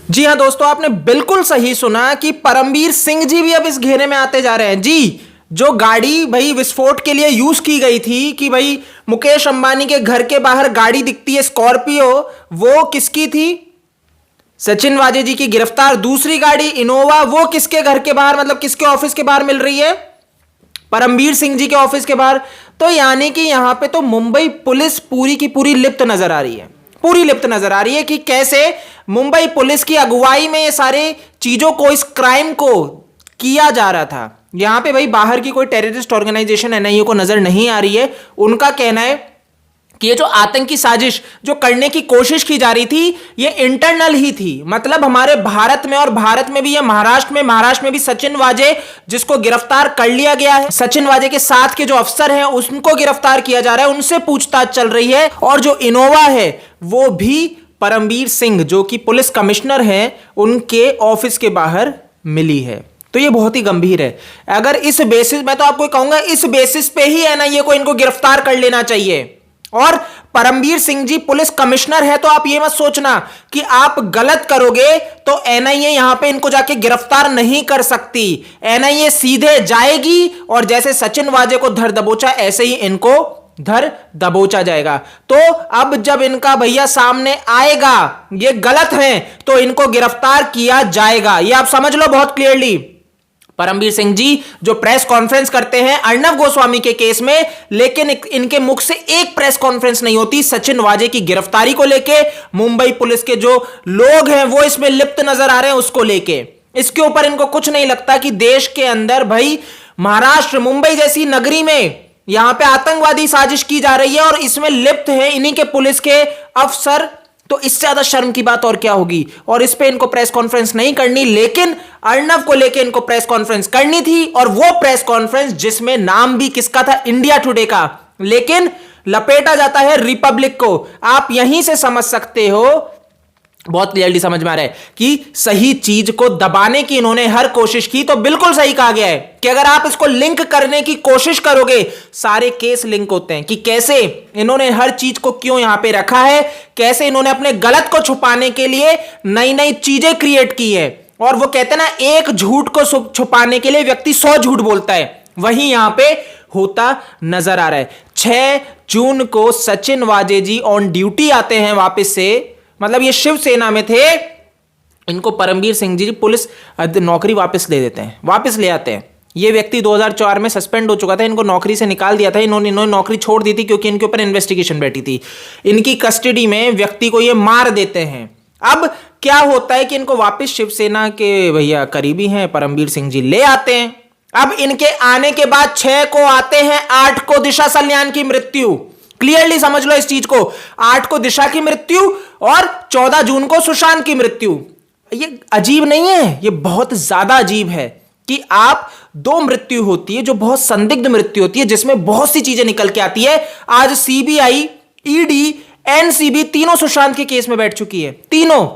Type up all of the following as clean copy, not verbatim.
जी हां दोस्तों, आपने बिल्कुल सही सुना कि परमबीर सिंह जी भी अब इस घेरे में आते जा रहे हैं। जी, जो गाड़ी भाई विस्फोट के लिए यूज की गई थी कि भाई मुकेश अंबानी के घर के बाहर गाड़ी दिखती है स्कॉर्पियो, वो किसकी थी? सचिन वाजे जी की गिरफ्तार दूसरी गाड़ी इनोवा, वो किसके घर के बाहर, मतलब किसके ऑफिस के बाहर मिल रही है? परमबीर सिंह जी के ऑफिस के बाहर। तो यानी कि यहां पे तो मुंबई पुलिस पूरी की पूरी लिप्त नजर आ रही है, पूरी लिप्त नजर आ रही है कि कैसे मुंबई पुलिस की अगुवाई में ये सारे चीजों को, इस क्राइम को किया जा रहा था। यहां पे भाई बाहर की कोई टेररिस्ट ऑर्गेनाइजेशन एनआईए को नजर नहीं आ रही है। उनका कहना है कि ये जो आतंकी साजिश जो करने की कोशिश की जा रही थी, ये इंटरनल ही थी। मतलब हमारे भारत में, और भारत में भी, ये महाराष्ट्र में भी सचिन वाजे जिसको गिरफ्तार कर लिया गया है, सचिन वाजे के साथ के जो अफसर हैं उनको गिरफ्तार किया जा रहा है, उनसे पूछताछ चल रही है। और जो इनोवा है वो भी परमबीर सिंह जो कि पुलिस कमिश्नर हैं उनके ऑफिस के बाहर मिली है। तो ये बहुत ही गंभीर है। अगर इस बेसिस, मैं तो आपको कहूंगा इस बेसिस पे ही एनआईए को इनको गिरफ्तार कर लेना चाहिए। और परमबीर सिंह जी पुलिस कमिश्नर है, तो आप ये मत सोचना कि आप गलत करोगे तो एनआईए यहां पे इनको जाके गिरफ्तार नहीं कर सकती। एनआईए सीधे जाएगी और जैसे सचिन वाजे को धर दबोचा ऐसे ही इनको धर दबोचा जाएगा। तो अब जब इनका भैया सामने आएगा ये गलत है तो इनको गिरफ्तार किया जाएगा, ये आप समझ लो बहुत क्लियरली। परमबीर सिंह जी जो प्रेस कॉन्फ्रेंस करते हैं अर्णव गोस्वामी के केस में, लेकिन इनके मुख से एक प्रेस कॉन्फ्रेंस नहीं होती सचिन वाजे की गिरफ्तारी को लेके। मुंबई पुलिस के जो लोग हैं वो इसमें लिप्त नजर आ रहे हैं उसको लेके। इसके ऊपर इनको कुछ नहीं लगता कि देश के अंदर भाई महाराष्ट्र, मुंबई जैसी नगरी में यहां पे आतंकवादी साजिश की जा रही है और इसमें लिप्त है इन्हीं के पुलिस के अफसर। तो इससे ज्यादा शर्म की बात और क्या होगी? और इस पे इनको प्रेस कॉन्फ्रेंस नहीं करनी, लेकिन अर्णव को लेके इनको प्रेस कॉन्फ्रेंस करनी थी। और वो प्रेस कॉन्फ्रेंस जिसमें नाम भी किसका था? इंडिया टुडे का, लेकिन लपेटा जाता है रिपब्लिक को। आप यहीं से समझ सकते हो, बहुत क्लियरली समझ में आ रहा है कि सही चीज को दबाने की इन्होंने हर कोशिश की। तो बिल्कुल सही कहा गया है कि अगर आप इसको लिंक करने की कोशिश करोगे, सारे केस लिंक होते हैं कि कैसे इन्होंने हर चीज को क्यों यहां पे रखा है, कैसे इन्होंने अपने गलत को छुपाने के लिए नई नई चीजें क्रिएट की है। और वो कहते हैं ना, एक झूठ को छुपाने के लिए व्यक्ति 100 झूठ बोलता है, वही यहां पे होता नजर आ रहा है। 6 जून को सचिन वाजे जी ऑन ड्यूटी आते हैं वापस से, मतलब ये शिवसेना में थे, इनको परमबीर सिंह जी पुलिस नौकरी वापस ले देते हैं, वापस ले आते हैं। ये व्यक्ति 2004 में सस्पेंड हो चुका था, इनको नौकरी से निकाल दिया था, इन्होंने नौकरी छोड़ दी थी क्योंकि इनके ऊपर इन्वेस्टिगेशन बैठी थी। इनकी कस्टडी में व्यक्ति को ये मार देते हैं। अब क्या होता है कि इनको वापस शिवसेना के भैया करीबी हैं परमबीर सिंह जी ले आते हैं। अब इनके आने के बाद 6 को आते हैं, 8 को दिशा सल्यान की मृत्यु। क्लियरली समझ लो इस चीज को, 8 को दिशा की मृत्यु और 14 जून को सुशांत की मृत्यु। ये अजीब नहीं है? ये बहुत ज्यादा अजीब है कि आप 2 मृत्यु होती है जो बहुत संदिग्ध मृत्यु होती है, जिसमें बहुत सी चीजें निकल के आती है। आज सीबीआई, ईडी, एनसीबी तीनों सुशांत के केस में बैठ चुकी है, तीनों।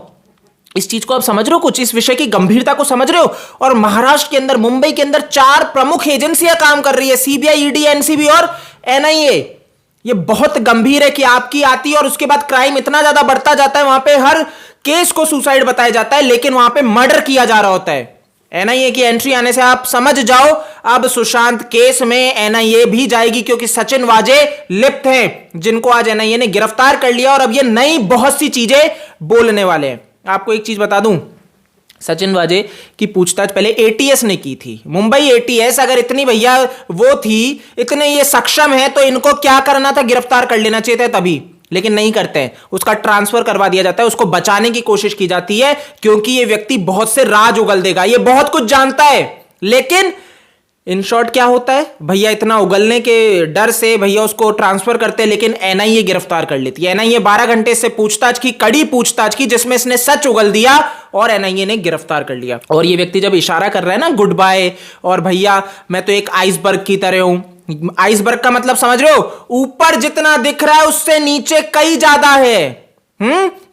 इस चीज को आप समझ रहे हो? कुछ इस विषय की गंभीरता को समझ रहे हो? और महाराष्ट्र के अंदर, मुंबई के अंदर 4 प्रमुख एजेंसियां काम कर रही है, सीबीआई, ईडी, एनसीबी और एनआईए। ये बहुत गंभीर है कि आपकी आती है और उसके बाद क्राइम इतना ज्यादा बढ़ता जाता है, वहां पे हर केस को सुसाइड बताया जाता है, लेकिन वहां पे मर्डर किया जा रहा होता है। एनआईए की एंट्री आने से आप समझ जाओ, अब सुशांत केस में एनआईए भी जाएगी, क्योंकि सचिन वाजे लिप्त हैं, जिनको आज एनआईए ने गिरफ्तार कर लिया। और अब ये नई बहुत सी चीजें बोलने वाले हैं। आपको एक चीज बता दूं, सचिन वाजे की पूछताछ पहले एटीएस ने की थी। मुंबई एटीएस अगर इतनी भैया वो थी, इतने ये सक्षम है, तो इनको क्या करना था? गिरफ्तार कर लेना चाहिए था तभी, लेकिन नहीं करते हैं। उसका ट्रांसफर करवा दिया जाता है, उसको बचाने की कोशिश की जाती है, क्योंकि ये व्यक्ति बहुत से राज उगल देगा, ये बहुत कुछ जानता है। लेकिन इन शॉर्ट क्या होता है भैया, इतना उगलने के डर से भैया उसको ट्रांसफर करते हैं, लेकिन एनआईए गिरफ्तार कर लेती है। एनआईए 12 घंटे से पूछताछ की, कड़ी पूछताछ की, जिसमें इसने सच उगल दिया और एनआईए ने गिरफ्तार कर लिया। और ये व्यक्ति जब इशारा कर रहा है ना गुड बाय, और भैया मैं तो एक आइसबर्ग की तरह हूं। आइसबर्ग का मतलब समझ रहे हो? ऊपर जितना दिख रहा है उससे नीचे कई ज्यादा है।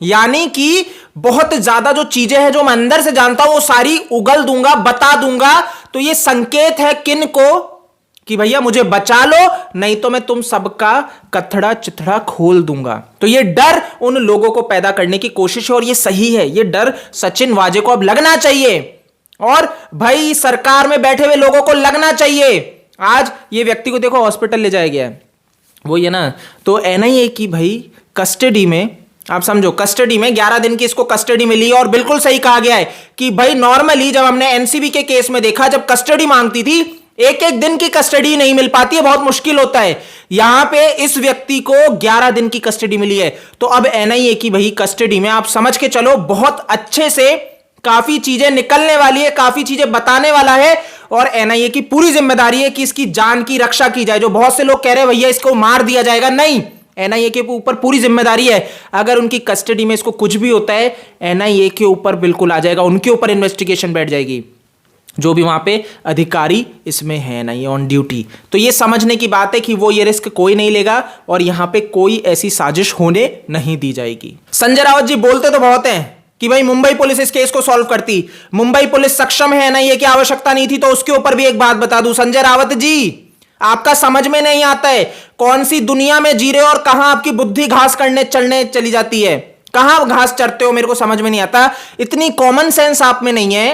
यानी कि बहुत ज्यादा जो चीजें हैं जो मैं अंदर से जानता हूं वो सारी उगल दूंगा, बता दूंगा। तो ये संकेत है किन को? कि भैया मुझे बचा लो, नहीं तो मैं तुम सबका कथड़ा चिथड़ा खोल दूंगा। तो ये डर उन लोगों को पैदा करने की कोशिश है और ये सही है। ये डर सचिन वाजे को अब लगना चाहिए और भाई सरकार में बैठे हुए लोगों को लगना चाहिए। आज ये व्यक्ति को देखो हॉस्पिटल ले जाया गया है, वो ये ना, तो एनआईए की भाई कस्टडी में, आप समझो कस्टडी में 11 दिन की इसको कस्टडी मिली और बिल्कुल सही कहा गया है कि भाई नॉर्मली जब हमने एनसीबी के केस में देखा, जब कस्टडी मांगती थी एक एक दिन की कस्टडी नहीं मिल पाती है, बहुत मुश्किल होता है। यहां पे इस व्यक्ति को 11 दिन की कस्टडी मिली है। तो अब एनआईए की भाई कस्टडी में आप समझ के चलो बहुत अच्छे से काफी चीजें निकलने वाली है, काफी चीजें बताने वाला है और एनआईए की पूरी जिम्मेदारी है कि इसकी जान की रक्षा की जाए। जो बहुत से लोग कह रहे हैं भैया इसको मार दिया जाएगा, नहीं, एनआईए के ऊपर पूरी जिम्मेदारी है। अगर उनकी कस्टडी में इसको कुछ भी होता है एनआईए के ऊपर बिल्कुल आ जाएगा, उनके ऊपर इन्वेस्टिगेशन बैठ जाएगी, जो भी वहां पे अधिकारी इसमें है एनआईए ऑन ड्यूटी। तो ये समझने की बात है कि वो ये रिस्क कोई नहीं लेगा और यहां पे कोई ऐसी साजिश होने नहीं दी जाएगी। संजय रावत जी बोलते तो बहुत हैं कि भाई मुंबई पुलिस इस केस को सॉल्व करती, मुंबई पुलिस सक्षम है एनआईए की आवश्यकता नहीं थी। तो उसके ऊपर भी एक बात बता दूं संजय रावत जी, आपका समझ में नहीं आता है कौन सी दुनिया में जी रहे हो और कहां आपकी बुद्धि घास करने चलने चली जाती है, कहां घास चरते हो, मेरे को समझ में नहीं आता। इतनी कॉमन सेंस आप में नहीं है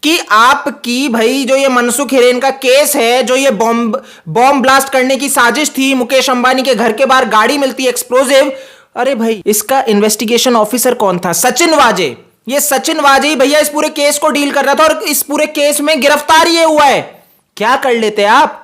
कि आपकी भाई जो ये मनसुख हिरेन का केस है, जो ये बॉम्ब ब्लास्ट करने की साजिश थी, मुकेश अंबानी के घर के बाहर गाड़ी मिलती है एक्सप्लोजिव, अरे भाई इसका इन्वेस्टिगेशन ऑफिसर कौन था? सचिन वाजे। ये सचिन वाजे ही भैया इस पूरे केस को डील कर रहा था और इस पूरे केस में गिरफ्तार ये हुआ है। क्या कर लेते आप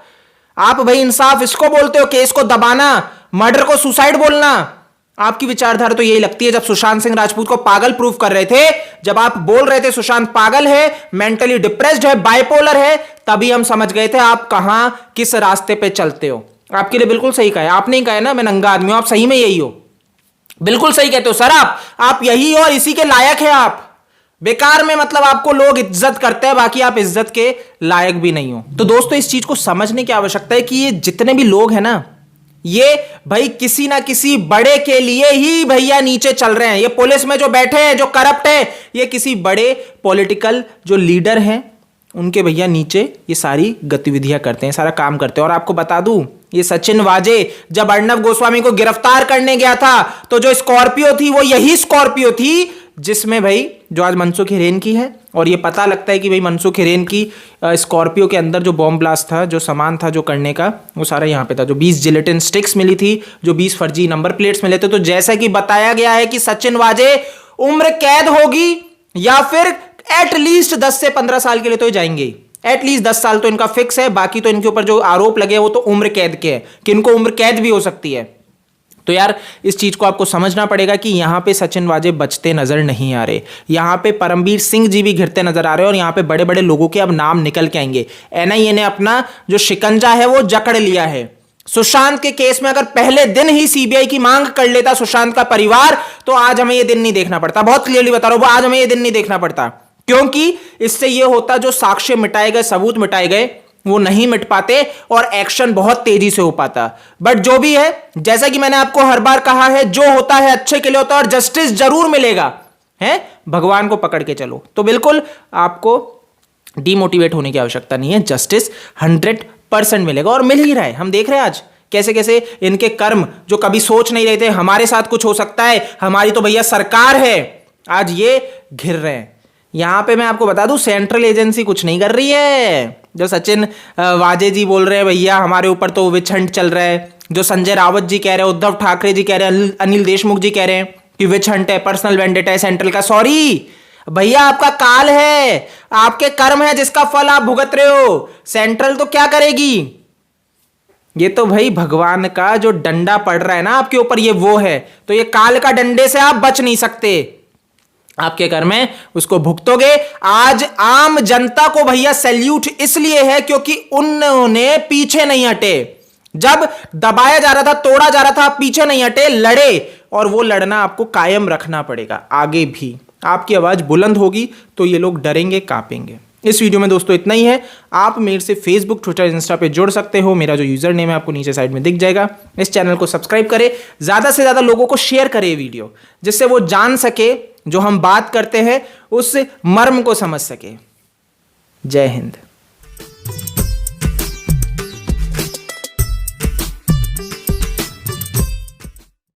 भाई इंसाफ इसको बोलते हो, केस को दबाना, मर्डर को सुसाइड बोलना। आपकी विचारधारा तो यही लगती है। जब सुशांत सिंह राजपूत को पागल प्रूव कर रहे थे, जब आप बोल रहे थे सुशांत पागल है, मेंटली डिप्रेस्ड है, बाइपोलर है, तभी हम समझ गए थे आप कहां किस रास्ते पे चलते हो। आपके लिए बिल्कुल सही कहा है, आपने ही कहा है ना मैं नंगा आदमी हूं, आप सही में यही हो, बिल्कुल सही कहते हो सर, आप यही हो और इसी के लायक है। आप बेकार में मतलब आपको लोग इज्जत करते हैं, बाकी आप इज्जत के लायक भी नहीं हो। तो दोस्तों इस चीज को समझने की आवश्यकता है कि ये जितने भी लोग हैं ना, ये भाई किसी ना किसी बड़े के लिए ही भैया नीचे चल रहे हैं। ये पुलिस में जो बैठे हैं, जो करप्ट है, ये किसी बड़े पॉलिटिकल जो लीडर हैं उनके भैया नीचे ये सारी गतिविधियां करते हैं, सारा काम करते हैं। और आपको बता दूं ये सचिन वाजे जब अर्णव गोस्वामी को गिरफ्तार करने गया था तो जो स्कॉर्पियो थी वो यही स्कॉर्पियो थी जिसमें भाई जो आज मनसुख हिरेन की है। और ये पता लगता है कि भाई मनसुख हिरेन की स्कॉर्पियो के अंदर जो बॉम्ब ब्लास्ट था, जो सामान था जो करने का, वो सारा यहाँ पे था। जो 20 जिलेटिन स्टिक्स मिली थी, जो 20 फर्जी नंबर प्लेट्स मिले थे। तो जैसा कि बताया गया है कि सचिन वाजे उम्र कैद होगी या फिर एटलीस्ट 10 से 15 साल के लिए तो जाएंगे। एटलीस्ट 10 साल तो इनका फिक्स है, बाकी तो इनके ऊपर जो आरोप लगे वो तो उम्र कैद के हैं कि इनको उम्र कैद भी हो सकती है। तो यार इस चीज को आपको समझना पड़ेगा कि यहां पे सचिन वाजे बचते नजर नहीं आ रहे, यहां पे परमबीर सिंह जी भी घिरते नजर आ रहे हैं और यहां पे बड़े बड़े लोगों के अब नाम निकल के आएंगे। एनआईए ने अपना जो शिकंजा है वो जकड़ लिया है। सुशांत के केस में अगर पहले दिन ही सीबीआई की मांग कर लेता सुशांत का परिवार, तो आज हमें यह दिन नहीं देखना पड़ता। बहुत क्लियरली बता रहा हूं, आज हमें यह दिन नहीं देखना पड़ता, क्योंकि इससे यह होता जो साक्ष्य मिटाए गए, सबूत मिटाए गए, वो नहीं मिट पाते और एक्शन बहुत तेजी से हो पाता। बट जो भी है, जैसा कि मैंने आपको हर बार कहा है, जो होता है अच्छे के लिए होता है और जस्टिस जरूर मिलेगा, है, भगवान को पकड़ के चलो। तो बिल्कुल आपको डिमोटिवेट होने की आवश्यकता नहीं है, जस्टिस 100% मिलेगा और मिल ही रहा है। हम देख रहे हैं आज कैसे कैसे इनके कर्म जो कभी सोच नहीं रहे थे हमारे साथ कुछ हो सकता है, हमारी तो भैया सरकार है, आज ये घिर रहे हैं। यहां पे मैं आपको बता दूं सेंट्रल एजेंसी कुछ नहीं कर रही है। जो सचिन वाजे जी बोल रहे हैं भैया हमारे ऊपर तो विच हंट चल रहा है, जो संजय रावत जी कह रहे हैं, उद्धव ठाकरे जी कह रहे हैं, अनिल देशमुख जी कह रहे हैं कि विच हंट है, पर्सनल वेंडेटा है सेंट्रल का, सॉरी भैया आपका काल है, आपके कर्म है जिसका फल आप भुगत रहे हो। सेंट्रल तो क्या करेगी, ये तो भाई भगवान का जो डंडा पड़ रहा है ना आपके ऊपर, ये वो है। तो ये काल का डंडे से आप बच नहीं सकते, आपके कर्म है उसको भुगतोगे। आज आम जनता को भैया सैल्यूट इसलिए है क्योंकि उन्होंने पीछे नहीं हटे। जब दबाया जा रहा था, तोड़ा जा रहा था, आप पीछे नहीं हटे, लड़े, और वो लड़ना आपको कायम रखना पड़ेगा। आगे भी आपकी आवाज बुलंद होगी तो ये लोग डरेंगे, कांपेंगे। इस वीडियो में दोस्तों इतना ही है। आप मेरे से फेसबुक, ट्विटर, इंस्टा पे जुड़ सकते हो। मेरा जो यूजर नेम है आपको नीचे साइड में दिख जाएगा। इस चैनल को सब्सक्राइब करें, ज्यादा से ज्यादा लोगों को शेयर करें वीडियो, जिससे वो जान सके, जो हम बात करते हैं उस मर्म को समझ सके। जय हिंद।